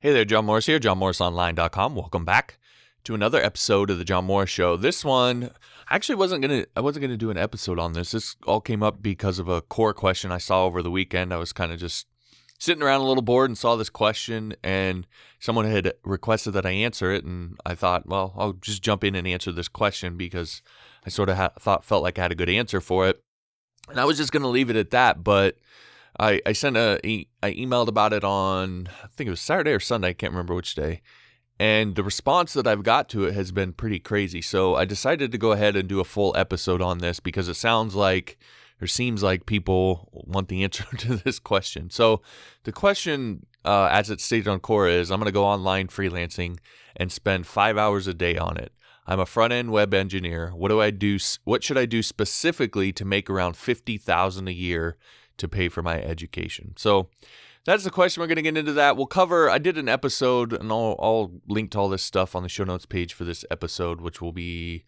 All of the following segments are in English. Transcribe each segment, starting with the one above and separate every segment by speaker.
Speaker 1: Hey there, John Morris here, johnmorrisonline.com. Welcome back to another episode of the John Morris Show. This one, I wasn't gonna do an episode on this. This all came up because of a core question I saw over the weekend. I was kind of just sitting around a little bored and saw this question, and someone had requested that I answer it, and I thought, well, I'll just jump in and answer this question because I sort of felt like I had a good answer for it, and I was just gonna leave it at that, but I emailed about it on, I think it was Saturday or Sunday, I can't remember which day, and the response that I've got to it has been pretty crazy. So I decided to go ahead and do a full episode on this because it seems like people want the answer to this question. So the question, as it's stated on Quora, is I'm going to go online freelancing and spend 5 hours a day on it. I'm a front-end web engineer. What should I do specifically to make around $50,000 a year to pay for my education? So that's the question. We're going to get into that. I did an episode, and I'll link to all this stuff on the show notes page for this episode, which will be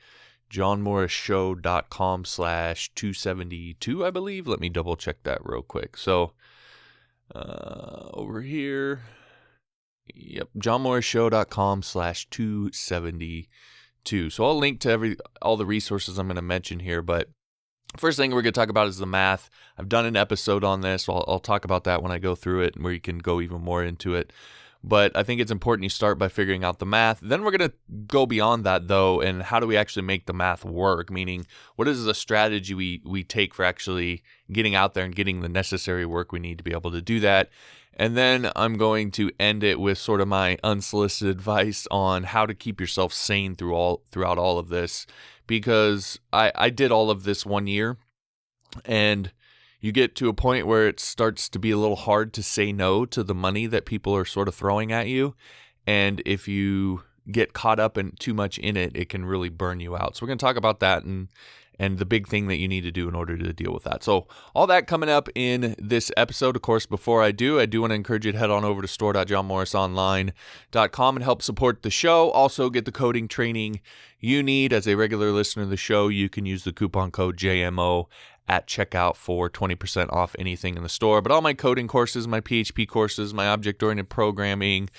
Speaker 1: johnmorrisshow.com/272, I believe. Let me double check that real quick. So over here, yep, johnmorrisshow.com/272. So I'll link to all the resources I'm going to mention here, but first thing we're going to talk about is the math. I've done an episode on this, so I'll talk about that when I go through it and where you can go even more into it. But I think it's important you start by figuring out the math. Then we're going to go beyond that, though, and how do we actually make the math work? Meaning, what is the strategy we take for actually getting out there and getting the necessary work we need to be able to do that? And then I'm going to end it with sort of my unsolicited advice on how to keep yourself sane throughout all of this. Because I did all of this 1 year, and you get to a point where it starts to be a little hard to say no to the money that people are sort of throwing at you. And if you get caught up in too much in it, it can really burn you out. So we're going to talk about that and the big thing that you need to do in order to deal with that. So all that coming up in this episode. Of course, before I do want to encourage you to head on over to store.johnmorrisonline.com and help support the show. Also get the coding training you need. As a regular listener of the show, you can use the coupon code JMO at checkout for 20% off anything in the store. But all my coding courses, my PHP courses, my object-oriented programming,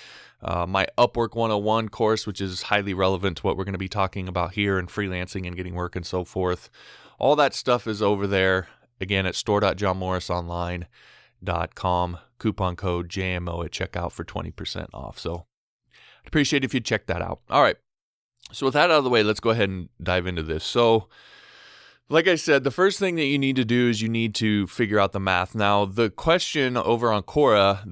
Speaker 1: my Upwork 101 course, which is highly relevant to what we're going to be talking about here, and freelancing and getting work and so forth. All that stuff is over there, again, at store.johnmorrisonline.com. Coupon code JMO at checkout for 20% off. So I'd appreciate it if you check that out. All right. So with that out of the way, let's go ahead and dive into this. So like I said, the first thing that you need to do is you need to figure out the math. Now, the question over on Quora,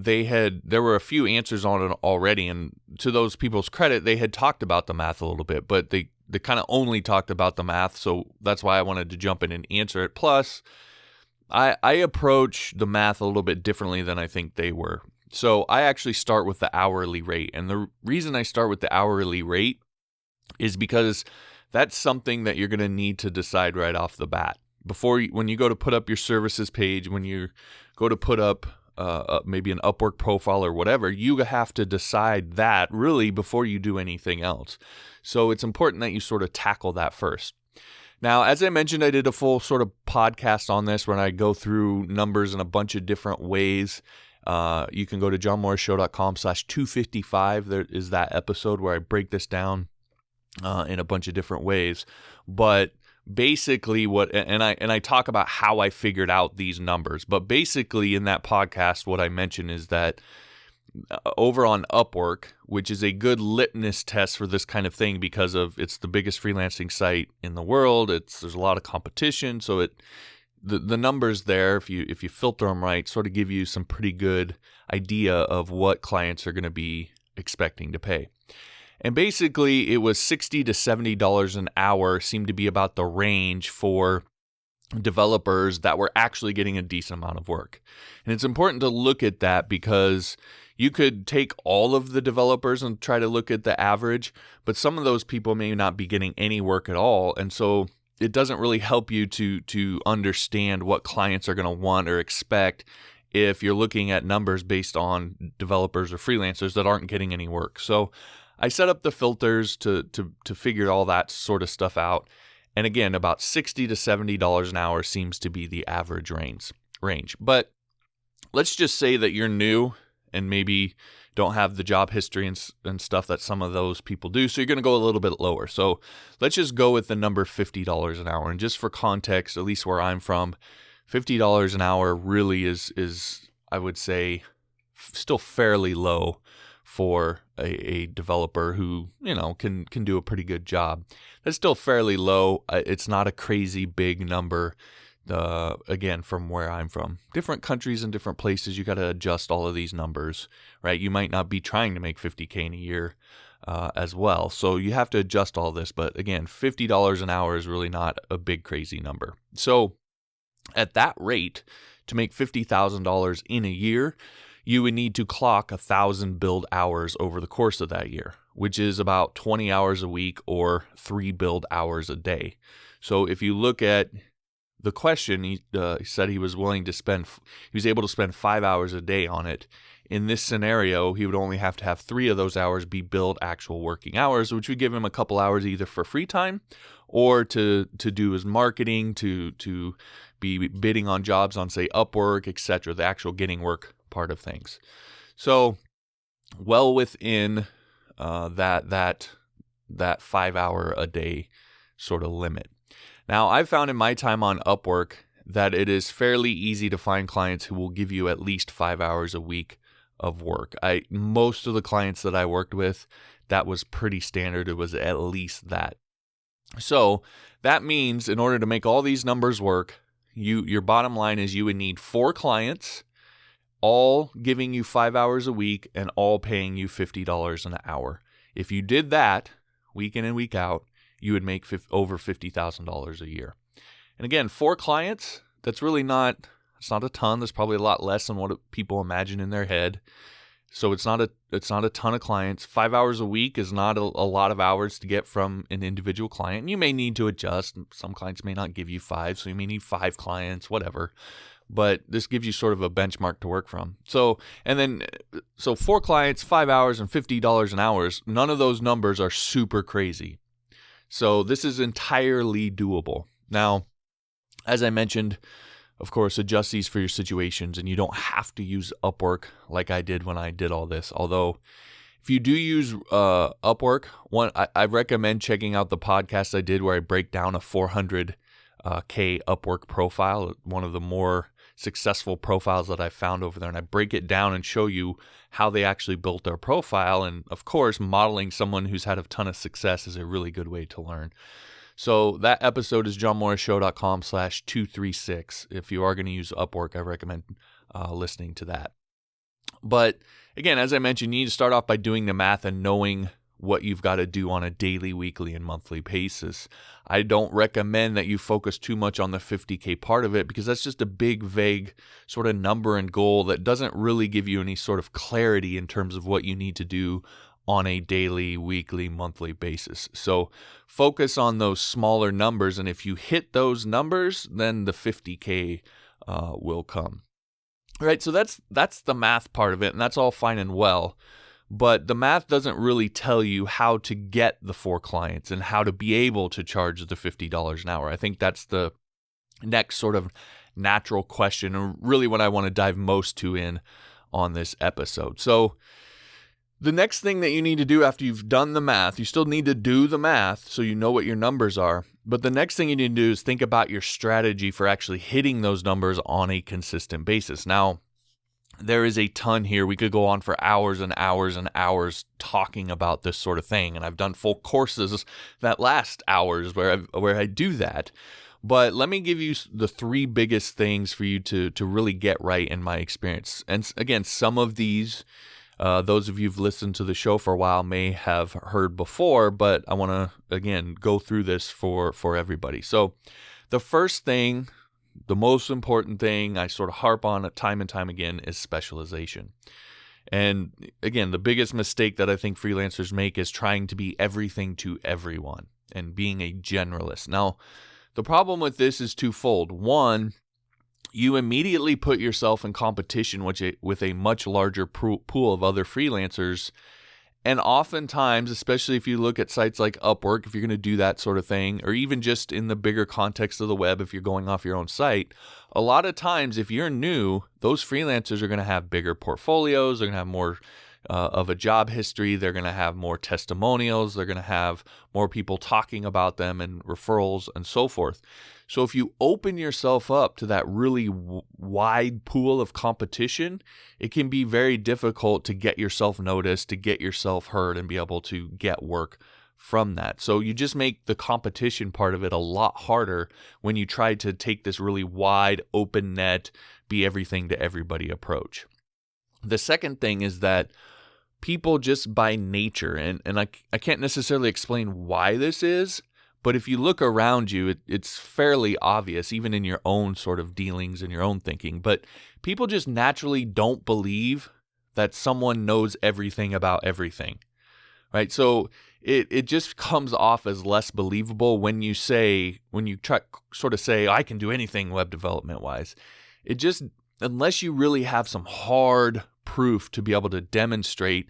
Speaker 1: there were a few answers on it already, and to those people's credit, they had talked about the math a little bit, but they kind of only talked about the math, so that's why I wanted to jump in and answer it. Plus, I approach the math a little bit differently than I think they were. So I actually start with the hourly rate, and the reason I start with the hourly rate is because that's something that you're going to need to decide right off the bat. When you go to put up your services page, when you go to put up maybe an Upwork profile or whatever, you have to decide that really before you do anything else. So it's important that you sort of tackle that first. Now, as I mentioned, I did a full sort of podcast on this when I go through numbers in a bunch of different ways. You can go to johnmorrisshow.com/255. There is that episode where I break this down in a bunch of different ways, but basically I talk about how I figured out these numbers, but basically in that podcast, what I mentioned is that over on Upwork, which is a good litmus test for this kind of thing because it's the biggest freelancing site in the world, there's a lot of competition, so the numbers there, if you filter them right, sort of give you some pretty good idea of what clients are going to be expecting to pay. And basically, it was $60 to $70 an hour seemed to be about the range for developers that were actually getting a decent amount of work. And it's important to look at that because you could take all of the developers and try to look at the average, but some of those people may not be getting any work at all. And so it doesn't really help you to understand what clients are going to want or expect if you're looking at numbers based on developers or freelancers that aren't getting any work. So I set up the filters to figure all that sort of stuff out. And again, about $60 to $70 an hour seems to be the average range. But let's just say that you're new and maybe don't have the job history and stuff that some of those people do. So you're going to go a little bit lower. So let's just go with the number $50 an hour. And just for context, at least where I'm from, $50 an hour really is I would say still fairly low for a developer who, can do a pretty good job. That's still fairly low. It's not a crazy big number. Again, from where I'm from, different countries and different places, you got to adjust all of these numbers, right? You might not be trying to make $50K in a year as well. So you have to adjust all this. But again, $50 an hour is really not a big, crazy number. So at that rate, to make $50,000 in a year, you would need to clock 1,000 build hours over the course of that year, which is about 20 hours a week or 3 build hours a day. So if you look at the question, he said he was able to spend 5 hours a day on it. In this scenario, he would only have to have 3 of those hours be billed actual working hours, which would give him a couple hours either for free time or to do his marketing, to be bidding on jobs on, say, Upwork, etc., the actual getting work part of things. So well within that 5 hour a day sort of limit. Now, I've found in my time on Upwork that it is fairly easy to find clients who will give you at least 5 hours a week of work. Most of the clients that I worked with, that was pretty standard. It was at least that. So that means in order to make all these numbers work, your bottom line is you would need 4 clients, all giving you 5 hours a week and all paying you $50 an hour. If you did that week in and week out, you would make over $50,000 a year. And again, 4 clients, it's not a ton. There's probably a lot less than what people imagine in their head. So it's not a ton of clients. 5 hours a week is not a lot of hours to get from an individual client. You may need to adjust. Some clients may not give you 5, so you may need 5 clients, whatever. But this gives you sort of a benchmark to work from. So 4 clients, 5 hours, and $50 an hour. None of those numbers are super crazy. So this is entirely doable. Now, as I mentioned, of course, adjust these for your situations, and you don't have to use Upwork like I did when I did all this. Although, if you do use Upwork, I recommend checking out the podcast I did where I break down a 400K Upwork profile, one of the more successful profiles that I found over there, and I break it down and show you how they actually built their profile. And of course, modeling someone who's had a ton of success is a really good way to learn. So that episode is johnmorrisshow.com/236. If you are going to use Upwork, I recommend listening to that. But again, as I mentioned, you need to start off by doing the math and knowing what you've got to do on a daily, weekly, and monthly basis. I don't recommend that you focus too much on the 50K part of it because that's just a big, vague sort of number and goal that doesn't really give you any sort of clarity in terms of what you need to do on a daily, weekly, monthly basis. So focus on those smaller numbers, and if you hit those numbers, then the 50K will come. All right, so that's the math part of it, and that's all fine and well. But the math doesn't really tell you how to get the 4 clients and how to be able to charge the $50 an hour. I think that's the next sort of natural question, and really what I want to dive most to in on this episode. So the next thing that you need to do after you've done the math, you still need to do the math so you know what your numbers are. But the next thing you need to do is think about your strategy for actually hitting those numbers on a consistent basis. Now, there is a ton here. We could go on for hours and hours and hours talking about this sort of thing. And I've done full courses that last hours where I do that. But let me give you the 3 biggest things for you to really get right in my experience. And again, some of these, those of you who've listened to the show for a while may have heard before, but I want to, again, go through this for everybody. So the first thing, the most important thing I sort of harp on time and time again is specialization. And again, the biggest mistake that I think freelancers make is trying to be everything to everyone and being a generalist. Now, the problem with this is twofold. One, you immediately put yourself in competition with a much larger pool of other freelancers, And oftentimes, especially if you look at sites like Upwork, if you're going to do that sort of thing, or even just in the bigger context of the web, if you're going off your own site, a lot of times, if you're new, those freelancers are going to have bigger portfolios. They're going to have more of a job history. They're going to have more testimonials. They're going to have more people talking about them and referrals and so forth. So if you open yourself up to that really wide pool of competition, it can be very difficult to get yourself noticed, to get yourself heard, and be able to get work from that. So you just make the competition part of it a lot harder when you try to take this really wide, open net, be everything to everybody approach. The second thing is that people just by nature, and I can't necessarily explain why this is, but if you look around you, it's fairly obvious, even in your own sort of dealings and your own thinking. But people just naturally don't believe that someone knows everything about everything, right? So it just comes off as less believable when you try sort of say, I can do anything web development wise. It just, unless you really have some hard proof to be able to demonstrate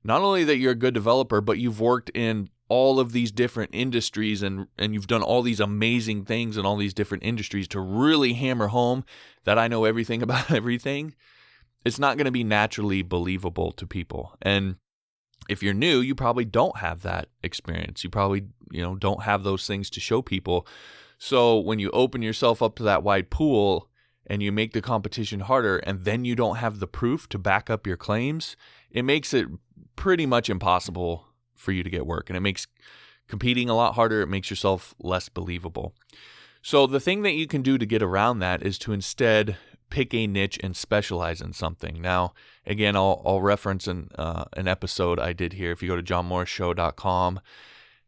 Speaker 1: not only that you're a good developer, but you've worked in all of these different industries and you've done all these amazing things in all these different industries to really hammer home that I know everything about everything, it's not going to be naturally believable to people. And if you're new, you probably don't have that experience. You probably, don't have those things to show people. So when you open yourself up to that wide pool and you make the competition harder, and then you don't have the proof to back up your claims, it makes it pretty much impossible for you to get work. And it makes competing a lot harder. It makes yourself less believable. So the thing that you can do to get around that is to instead pick a niche and specialize in something. Now, again, I'll reference an episode I did here. If you go to johnmorrisshow.com,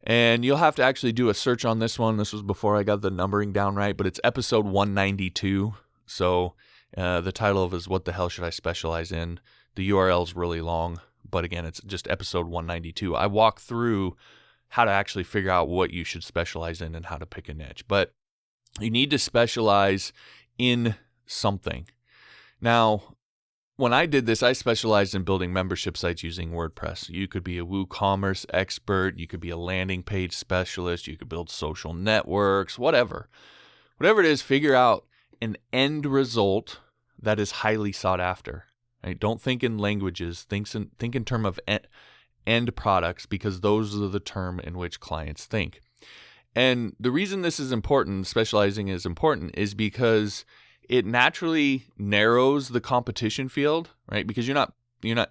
Speaker 1: and you'll have to actually do a search on this one. This was before I got the numbering down right, but it's episode 192. So the title of it is What the Hell Should I Specialize In? The URL is really long, but again, it's just episode 192. I walk through how to actually figure out what you should specialize in and how to pick a niche. But you need to specialize in something. Now, when I did this, I specialized in building membership sites using WordPress. You could be a WooCommerce expert. You could be a landing page specialist. You could build social networks, whatever. Whatever it is, figure out an end result that is highly sought after. Right? Don't think in languages. Think in terms of end products, because those are the term in which clients think. And the reason this is important, specializing is important, is because it naturally narrows the competition field, right? Because you're not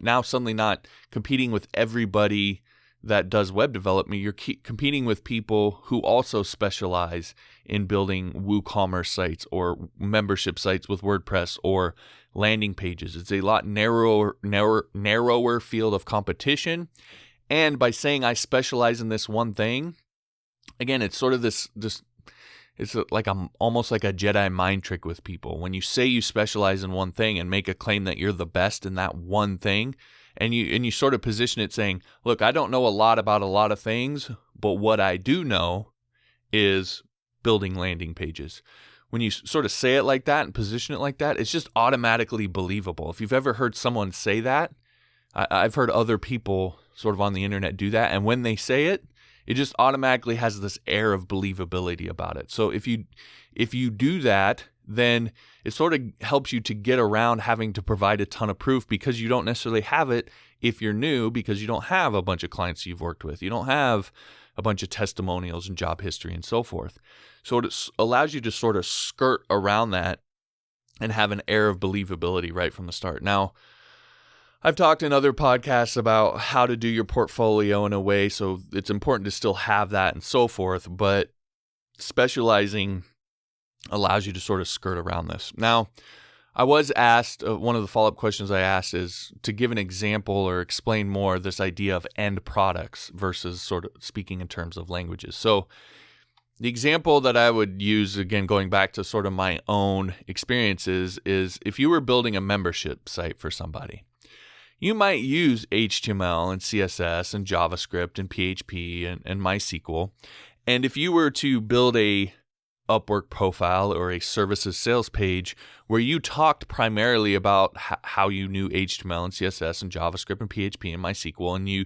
Speaker 1: now suddenly not competing with everybody that does web development. You're competing with people who also specialize in building WooCommerce sites or membership sites with WordPress or landing pages. It's a lot narrower field of competition. And by saying I specialize in this one thing, again, it's sort of this it's like almost like a Jedi mind trick with people. When you say you specialize in one thing and make a claim that you're the best in that one thing, and you sort of position it saying, look, I don't know a lot about a lot of things, but what I do know is building landing pages. When you sort of say it like that and position it like that, it's just automatically believable. If you've ever heard someone say that, I've heard other people sort of on the internet do that, and when they say it, it just automatically has this air of believability about it. So if you do that, then it sort of helps you to get around having to provide a ton of proof, because you don't necessarily have it if you're new, because you don't have a bunch of clients you've worked with. You don't have a bunch of testimonials and job history and so forth. So it allows you to sort of skirt around that and have an air of believability right from the start. Now, I've talked in other podcasts about how to do your portfolio in a way so it's important to still have that and so forth, but specializing allows you to sort of skirt around this. Now, I was asked, one of the follow-up questions I asked is to give an example or explain more this idea of end products versus sort of speaking in terms of languages. So the example that I would use, again, going back to sort of my own experiences, is if you were building a membership site for somebody. You might use HTML and CSS and JavaScript and PHP and MySQL. And if you were to build a Upwork profile or a services sales page where you talked primarily about how you knew HTML and CSS and JavaScript and PHP and MySQL, and you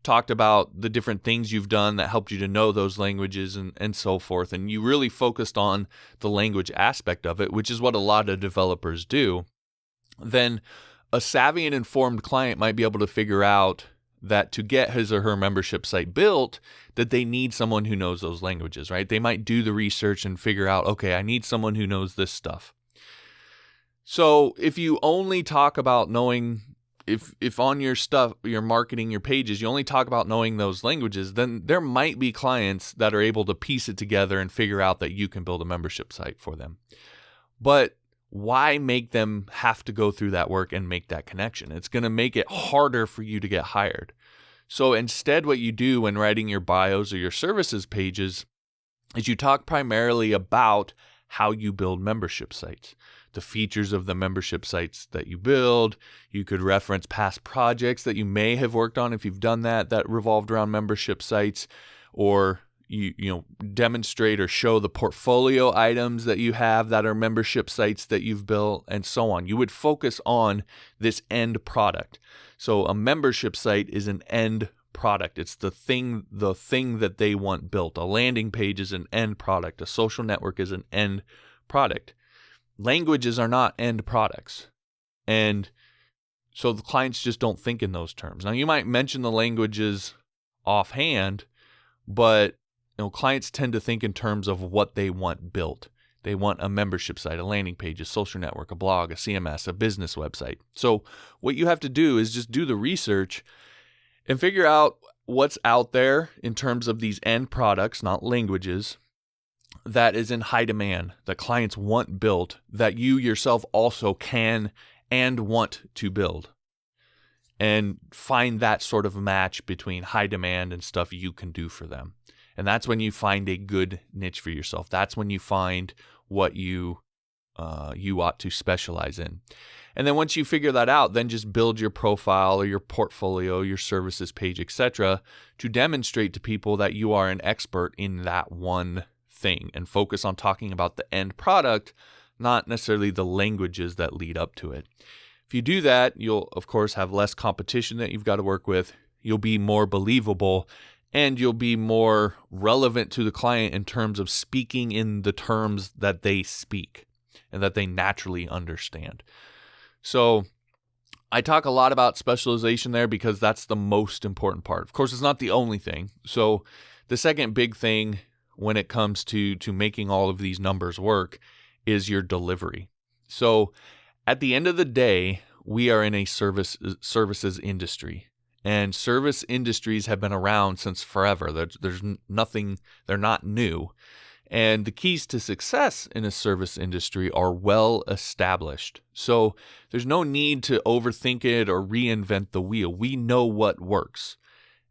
Speaker 1: talked about the different things you've done that helped you to know those languages and so forth, and you really focused on the language aspect of it, which is what a lot of developers do, then a savvy and informed client might be able to figure out that to get his or her membership site built, that they need someone who knows those languages, right? They might do the research and figure out, okay, I need someone who knows this stuff. So if you only talk about knowing, if on your stuff, your marketing, your pages, you only talk about knowing those languages, then there might be clients that are able to piece it together and figure out that you can build a membership site for them. But why make them have to go through that work and make that connection? It's going to make it harder for you to get hired. So instead, what you do when writing your bios or your services pages is you talk primarily about how you build membership sites, the features of the membership sites that you build. You could reference past projects that you may have worked on if you've done that revolved around membership sites, or you demonstrate or show the portfolio items that you have that are membership sites that you've built, and so on. You would focus on this end product. So a membership site is an end product. It's the thing that they want built. A landing page is an end product. A social network is an end product. Languages are not end products. And so the clients just don't think in those terms. Now, you might mention the languages offhand, but clients tend to think in terms of what they want built. They want a membership site, a landing page, a social network, a blog, a CMS, a business website. So what you have to do is just do the research and figure out what's out there in terms of these end products, not languages, that is in high demand, that clients want built, that you yourself also can and want to build. And find that sort of match between high demand and stuff you can do for them. And that's when you find a good niche for yourself. That's when you find what you ought to specialize in. And then once you figure that out, then just build your profile or your portfolio, your services page, etc., to demonstrate to people that you are an expert in that one thing, and focus on talking about the end product, not necessarily the languages that lead up to it. If you do that, you'll, of course, have less competition that you've got to work with. You'll be more believable, and you'll be more relevant to the client in terms of speaking in the terms that they speak and that they naturally understand. So I talk a lot about specialization there because that's the most important part. Of course, it's not the only thing. So the second big thing when it comes to making all of these numbers work is your delivery. So at the end of the day, we are in a services industry. And service industries have been around since forever. There's nothing, they're not new. And the keys to success in a service industry are well established. So there's no need to overthink it or reinvent the wheel. We know what works.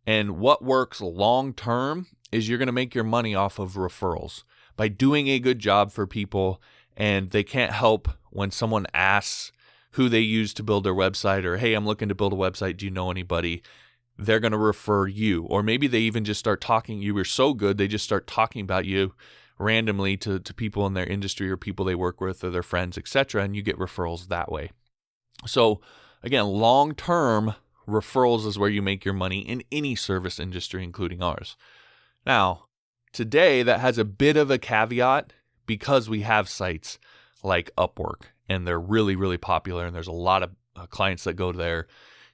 Speaker 1: And what works long term is you're going to make your money off of referrals by doing a good job for people. And they can't help when someone asks who they use to build their website, or, hey, I'm looking to build a website. Do you know anybody? They're going to refer you. Or maybe they even just start talking. You were so good, they just start talking about you randomly to people in their industry or people they work with or their friends, etc., and you get referrals that way. So again, long-term referrals is where you make your money in any service industry, including ours. Now, today that has a bit of a caveat because we have sites like Upwork, and they're really, really popular, and there's a lot of clients that go there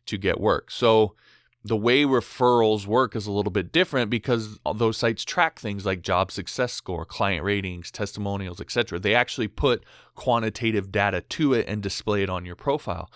Speaker 1: to get work. So the way referrals work is a little bit different because those sites track things like job success score, client ratings, testimonials, etc. They actually put quantitative data to it and display it on your profile.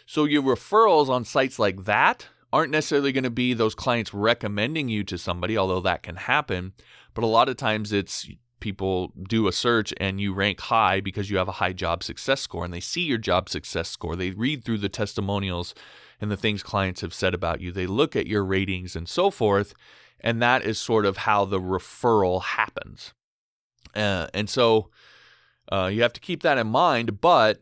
Speaker 1: So your referrals on sites like that aren't necessarily going to be those clients recommending you to somebody, although that can happen. But a lot of times it's people do a search and you rank high because you have a high job success score, and they see your job success score. They read through the testimonials and the things clients have said about you. They look at your ratings and so forth, and that is sort of how the referral happens. And so you have to keep that in mind, but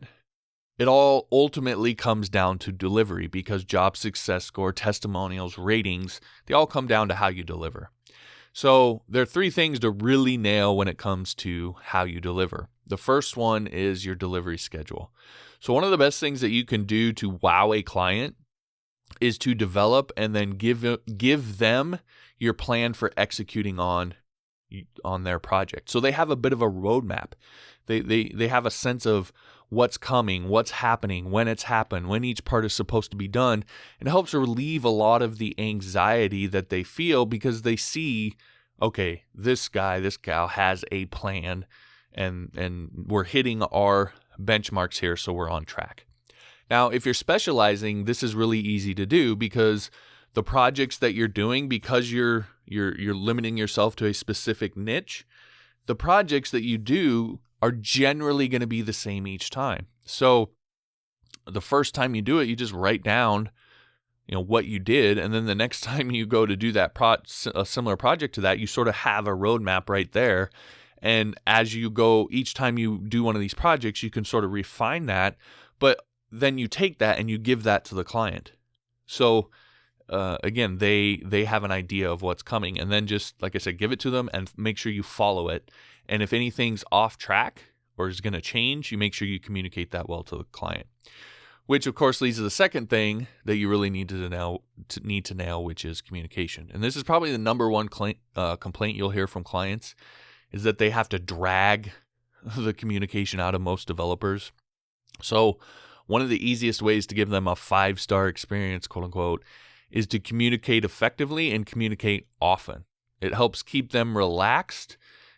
Speaker 1: it all ultimately comes down to delivery, because job success score, testimonials, ratings, they all come down to how you deliver. So there are three things to really nail when it comes to how you deliver. The first one is your delivery schedule. So one of the best things that you can do to wow a client is to develop and then give them your plan for executing on their project. So they have a bit of a roadmap. They have a sense of what's coming, what's happening, when it's happened, when each part is supposed to be done. And it helps relieve a lot of the anxiety that they feel because they see, okay, this gal has a plan and we're hitting our benchmarks here, so we're on track. Now, if you're specializing, this is really easy to do because the projects that you're doing, because you're limiting yourself to a specific niche, the projects that you do are generally going to be the same each time. So the first time you do it, you just write down, what you did, and then the next time you go to do that a similar project to that, you sort of have a roadmap right there. And as you go, each time you do one of these projects, you can sort of refine that, but then you take that and you give that to the client. So again, they have an idea of what's coming, and then just, like I said, give it to them and make sure you follow it. And if anything's off track or is going to change, you make sure you communicate that well to the client. Which, of course, leads to the second thing that you really need to nail, which is communication. And this is probably the number one complaint you'll hear from clients, is that they have to drag the communication out of most developers. So one of the easiest ways to give them a 5-star experience, quote unquote, is to communicate effectively and communicate often. It helps keep them relaxed,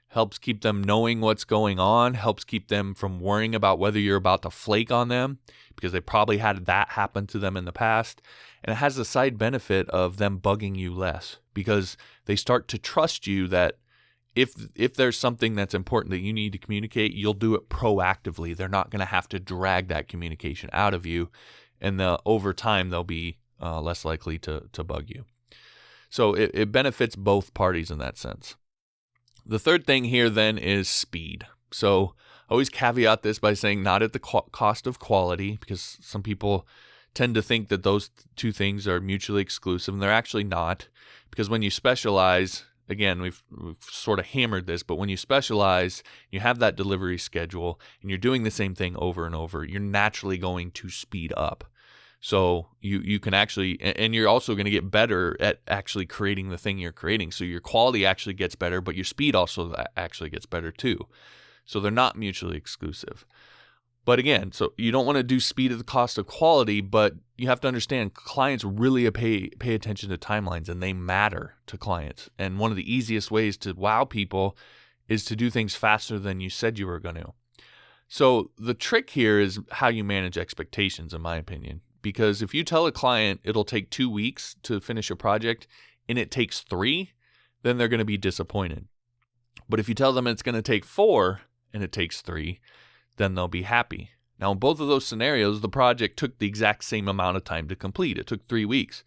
Speaker 1: helps keep them knowing what's going on, helps keep them from worrying about whether you're about to flake on them, because they probably had that happen to them in the past. And it has the side benefit of them bugging you less, because they start to trust you that if there's something that's important that you need to communicate, you'll do it proactively. They're not going to have to drag that communication out of you, and over time they'll be less likely to bug you. So it benefits both parties in that sense. The third thing here then is speed. So I always caveat this by saying not at the cost of quality, because some people tend to think that those two things are mutually exclusive, and they're actually not. Because when you specialize, again, we've sort of hammered this, but when you specialize, you have that delivery schedule, and you're doing the same thing over and over, you're naturally going to speed up. So you can actually, and you're also going to get better at actually creating the thing you're creating. So your quality actually gets better, but your speed also actually gets better too. So they're not mutually exclusive. But again, so you don't want to do speed at the cost of quality, but you have to understand clients really pay attention to timelines, and they matter to clients. And one of the easiest ways to wow people is to do things faster than you said you were going to. So the trick here is how you manage expectations, in my opinion. Because if you tell a client it'll take 2 weeks to finish a project and it takes 3, then they're going to be disappointed. But if you tell them it's going to take 4 and it takes 3, then they'll be happy. Now, in both of those scenarios, the project took the exact same amount of time to complete. It took 3 weeks.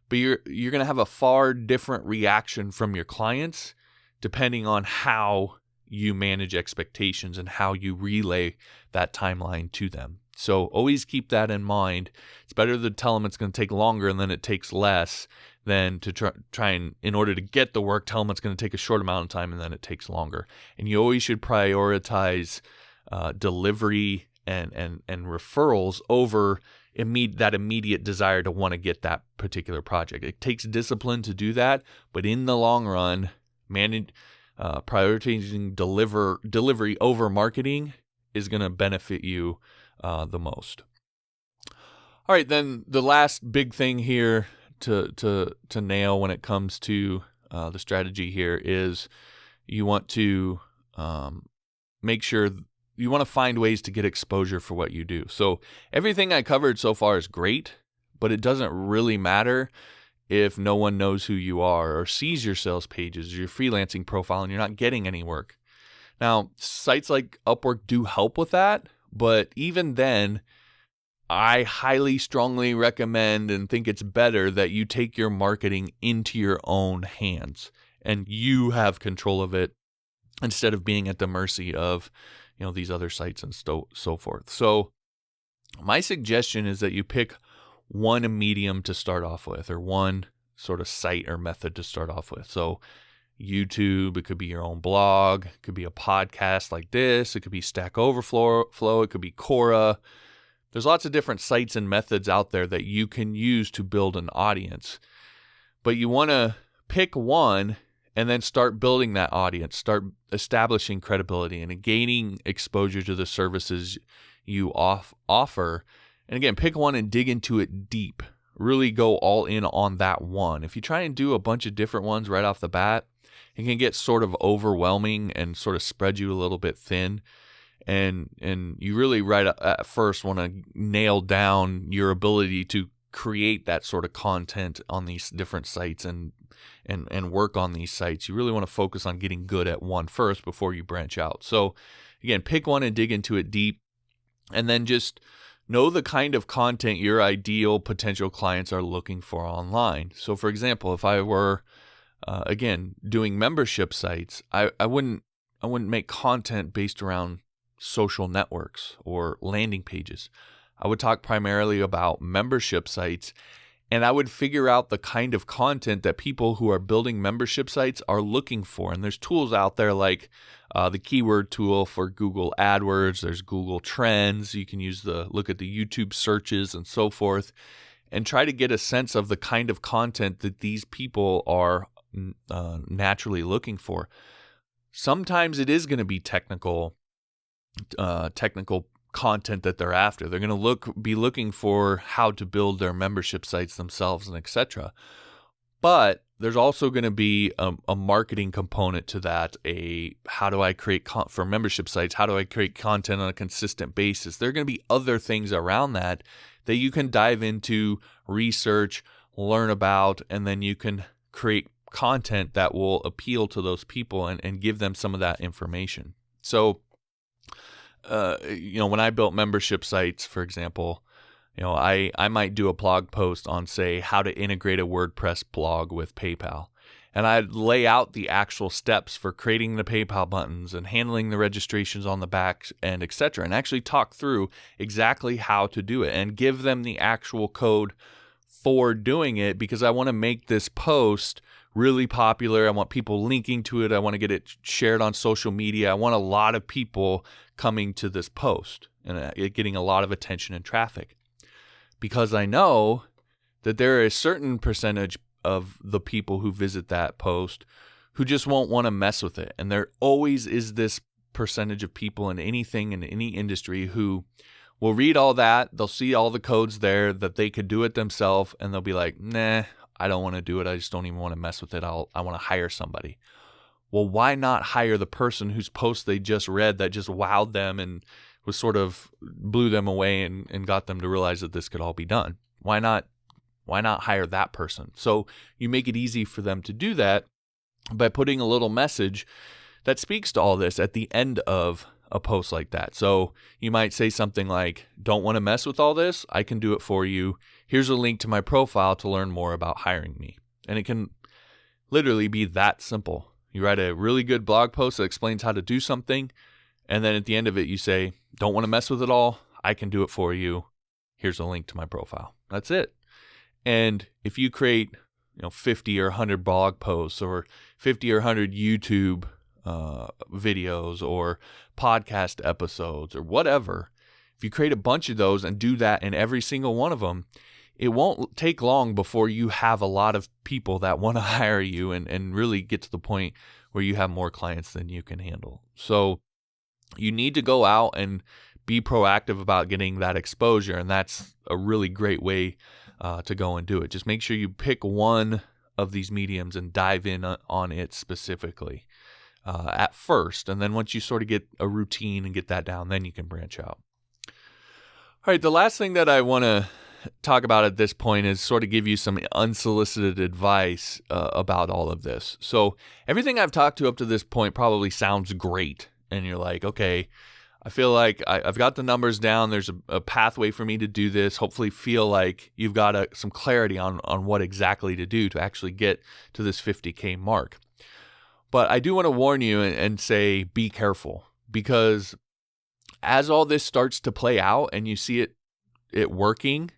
Speaker 1: But you're going to have a far different reaction from your clients depending on how you manage expectations and how you relay that timeline to them. So always keep that in mind. It's better to tell them it's going to take longer and then it takes less than to try and, in order to get the work, tell them it's going to take a short amount of time and then it takes longer. And you always should prioritize delivery and referrals over that immediate desire to want to get that particular project. It takes discipline to do that, but in the long run, prioritizing delivery over marketing is going to benefit you the most. All right, then the last big thing here to nail when it comes to the strategy here is you want to make sure you want to find ways to get exposure for what you do. So everything I covered so far is great, but it doesn't really matter if no one knows who you are or sees your sales pages or your freelancing profile and you're not getting any work. Now, sites like Upwork do help with that, but even then, I highly strongly recommend and think it's better that you take your marketing into your own hands and you have control of it instead of being at the mercy of, these other sites and so forth. So my suggestion is that you pick one medium to start off with, or one sort of site or method to start off with. So YouTube, it could be your own blog, it could be a podcast like this, it could be Stack Overflow, it could be Quora. There's lots of different sites and methods out there that you can use to build an audience. But you want to pick one and then start building that audience, start establishing credibility and gaining exposure to the services you offer. And again, pick one and dig into it deep. Really go all in on that one. If you try and do a bunch of different ones right off the bat, it can get sort of overwhelming and sort of spread you a little bit thin. And you really right at first want to nail down your ability to create that sort of content on these different sites and work on these sites. You really want to focus on getting good at one first before you branch out. So again, pick one and dig into it deep, and then just know the kind of content your ideal potential clients are looking for online. So for example, if I were again doing membership sites, I wouldn't make content based around social networks or landing pages. I would talk primarily about membership sites, and I would figure out the kind of content that people who are building membership sites are looking for. And there's tools out there like the keyword tool for Google AdWords. There's Google Trends. You can look at the YouTube searches and so forth, and try to get a sense of the kind of content that these people are naturally looking for. Sometimes it is going to be technical content that they're after. They're going to be looking for how to build their membership sites themselves and etc. But there's also going to be a marketing component to that. How do I create for membership sites? How do I create content on a consistent basis? There are going to be other things around that you can dive into, research, learn about, and then you can create content that will appeal to those people and give them some of that information. So when I built membership sites, for example, I might do a blog post on, say, how to integrate a WordPress blog with PayPal. And I'd lay out the actual steps for creating the PayPal buttons and handling the registrations on the back end, etc. And actually talk through exactly how to do it and give them the actual code for doing it, because I want to make this post really popular. I want people linking to it. I want to get it shared on social media. I want a lot of people coming to this post and it getting a lot of attention and traffic, because I know that there is a certain percentage of the people who visit that post who just won't want to mess with it. And there always is this percentage of people in anything, in any industry, who will read all that. They'll see all the codes there that they could do it themselves, and they'll be like, nah, I don't want to do it. I just don't even want to mess with it. I want to hire somebody. Well, why not hire the person whose post they just read that just wowed them and was sort of blew them away and got them to realize that this could all be done? Why not hire that person? So you make it easy for them to do that by putting a little message that speaks to all this at the end of a post like that. So you might say something like, don't want to mess with all this? I can do it for you. Here's a link to my profile to learn more about hiring me. And it can literally be that simple. You write a really good blog post that explains how to do something, and then at the end of it you say, don't want to mess with it all? I can do it for you. Here's a link to my profile. That's it. And if you create 50 or 100 blog posts or 50 or 100 YouTube videos or podcast episodes or whatever, if you create a bunch of those and do that in every single one of them, it won't take long before you have a lot of people that want to hire you and really get to the point where you have more clients than you can handle. So you need to go out and be proactive about getting that exposure, and that's a really great way to go and do it. Just make sure you pick one of these mediums and dive in on it specifically at first, and then once you sort of get a routine and get that down, then you can branch out. All right, the last thing that I want to talk about at this point is sort of give you some unsolicited advice about all of this. So everything I've talked to up to this point probably sounds great, and you're like, okay, I feel like I've got the numbers down. There's a pathway for me to do this. Hopefully feel like you've got some clarity on what exactly to do to actually get to this 50K mark. But I do want to warn you and say, be careful, because as all this starts to play out and you see it working,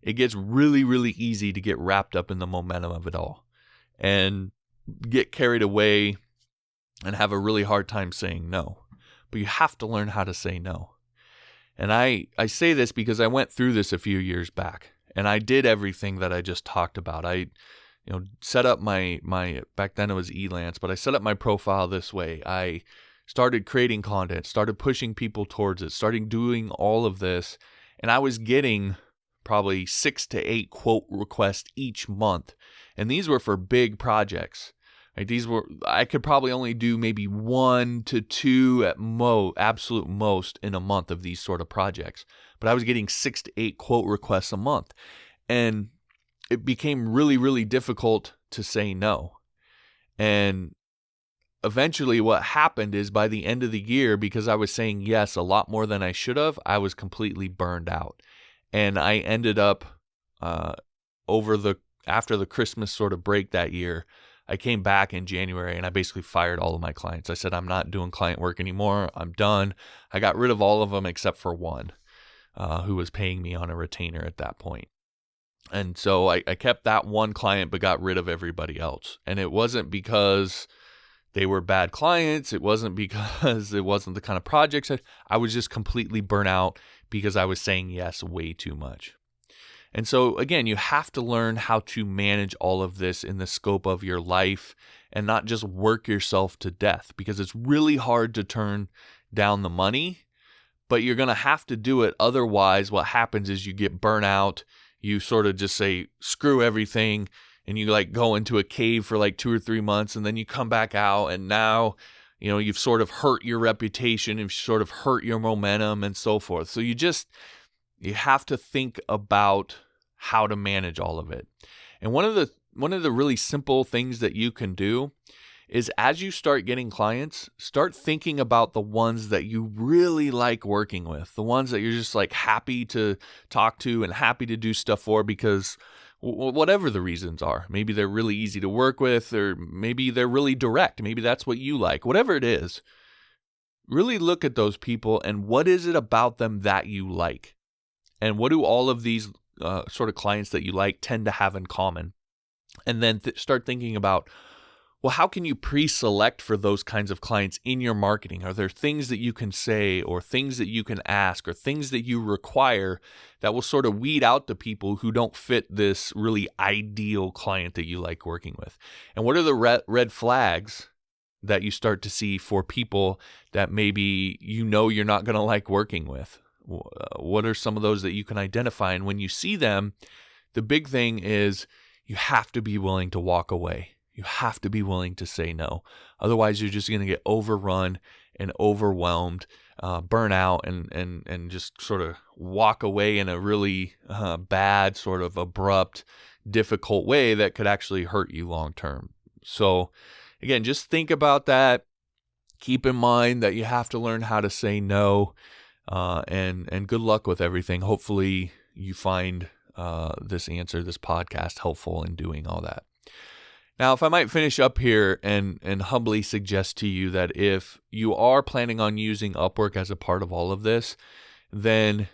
Speaker 1: it gets really, really easy to get wrapped up in the momentum of it all. And get carried away and have a really hard time saying no. But you have to learn how to say no. And I say this because I went through this a few years back, and I did everything that I just talked about. I set up my back then it was Elance, but I set up my profile this way. I started creating content, started pushing people towards it, started doing all of this, and I was getting probably 6 to 8 quote requests each month. And these were for big projects. Right? I could probably only do maybe 1 to 2 at absolute most in a month of these sort of projects. But I was getting 6 to 8 quote requests a month. And it became really, really difficult to say no. And eventually what happened is by the end of the year, because I was saying yes a lot more than I should have, I was completely burned out. And I ended up after the Christmas sort of break that year, I came back in January and I basically fired all of my clients. I said, I'm not doing client work anymore. I'm done. I got rid of all of them except for one who was paying me on a retainer at that point. And so I kept that one client but got rid of everybody else. And it wasn't because they were bad clients. It wasn't because it wasn't the kind of projects. I was just completely burnt out because I was saying yes way too much. And so, again, you have to learn how to manage all of this in the scope of your life and not just work yourself to death, because it's really hard to turn down the money, but you're going to have to do it. Otherwise, what happens is you get burnt out. You sort of just say, screw everything, and you like go into a cave for like 2 or 3 months, and then you come back out, and now, you've sort of hurt your reputation, you've sort of hurt your momentum and so forth. So you have to think about how to manage all of it. And one of the really simple things that you can do is, as you start getting clients, start thinking about the ones that you really like working with, the ones that you're just like happy to talk to and happy to do stuff for, because whatever the reasons are, maybe they're really easy to work with, or maybe they're really direct. Maybe that's what you like. Whatever it is, really look at those people and what is it about them that you like? And what do all of these sort of clients that you like tend to have in common? And then start thinking about, well, how can you pre-select for those kinds of clients in your marketing? Are there things that you can say, or things that you can ask, or things that you require that will sort of weed out the people who don't fit this really ideal client that you like working with? And what are the red flags that you start to see for people that maybe you're not going to like working with? What are some of those that you can identify? And when you see them, the big thing is you have to be willing to walk away. You have to be willing to say no. Otherwise, you're just going to get overrun and overwhelmed, burn out, and just sort of walk away in a really bad, sort of abrupt, difficult way that could actually hurt you long term. So again, just think about that. Keep in mind that you have to learn how to say no, and good luck with everything. Hopefully you find this podcast helpful in doing all that. Now, if I might finish up here and humbly suggest to you that if you are planning on using Upwork as a part of all of this, then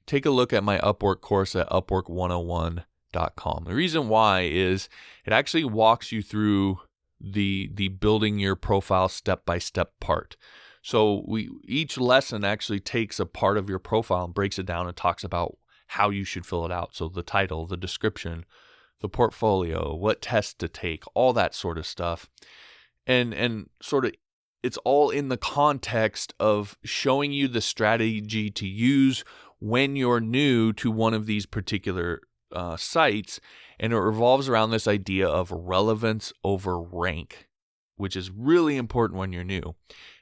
Speaker 1: take a look at my Upwork course at upwork101.com. The reason why is it actually walks you through the building your profile step-by-step part. So each lesson actually takes a part of your profile and breaks it down and talks about how you should fill it out. So the title, the description, the portfolio, what tests to take, all that sort of stuff. And sort of it's all in the context of showing you the strategy to use when you're new to one of these particular sites. And it revolves around this idea of relevance over rank, which is really important when you're new,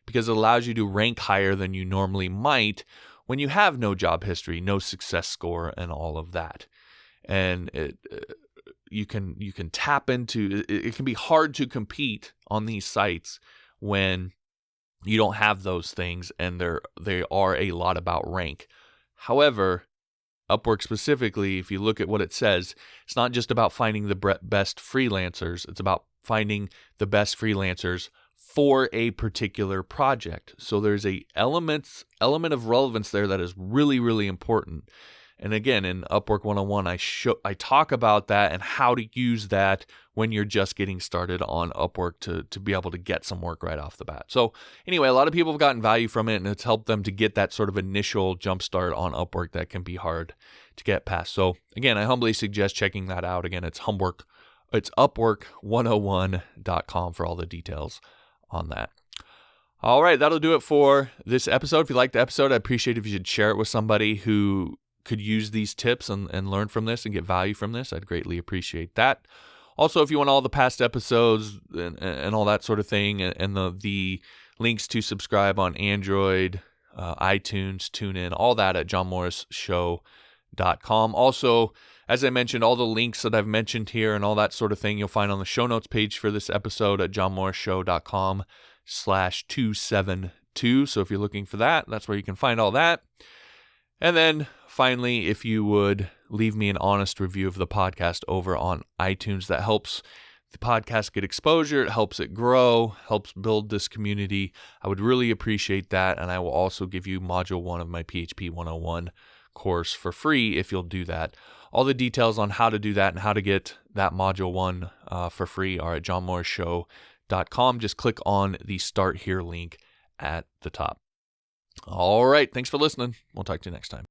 Speaker 1: because it allows you to rank higher than you normally might when you have no job history, no success score, and all of that. And you can tap into it. It can be hard to compete on these sites when you don't have those things, and they are a lot about rank. However, Upwork specifically, if you look at what it says, it's not just about finding the best freelancers. It's about finding the best freelancers for a particular project. So there's a element of relevance there that is really, really important. And again, in Upwork 101, I talk about that and how to use that when you're just getting started on Upwork to be able to get some work right off the bat. So anyway, a lot of people have gotten value from it, and it's helped them to get that sort of initial jump start on Upwork that can be hard to get past. So again, I humbly suggest checking that out. Again, it's upwork101.com for all the details on that. All right, that'll do it for this episode. If you liked the episode, I'd appreciate if you should share it with somebody who could use these tips and learn from this and get value from this. I'd greatly appreciate that. Also, if you want all the past episodes and all that sort of thing, and the links to subscribe on Android, iTunes, TuneIn, all that at johnmorrisshow.com. Also, as I mentioned, all the links that I've mentioned here and all that sort of thing, you'll find on the show notes page for this episode at johnmorrisshow.com/272. So if you're looking for that, that's where you can find all that. And then finally, if you would leave me an honest review of the podcast over on iTunes, that helps the podcast get exposure, it helps it grow, helps build this community. I would really appreciate that. And I will also give you Module 1 of my PHP 101 course for free if you'll do that. All the details on how to do that and how to get that Module 1 for free are at johnmorrisshow.com. Just click on the Start Here link at the top. All right. Thanks for listening. We'll talk to you next time.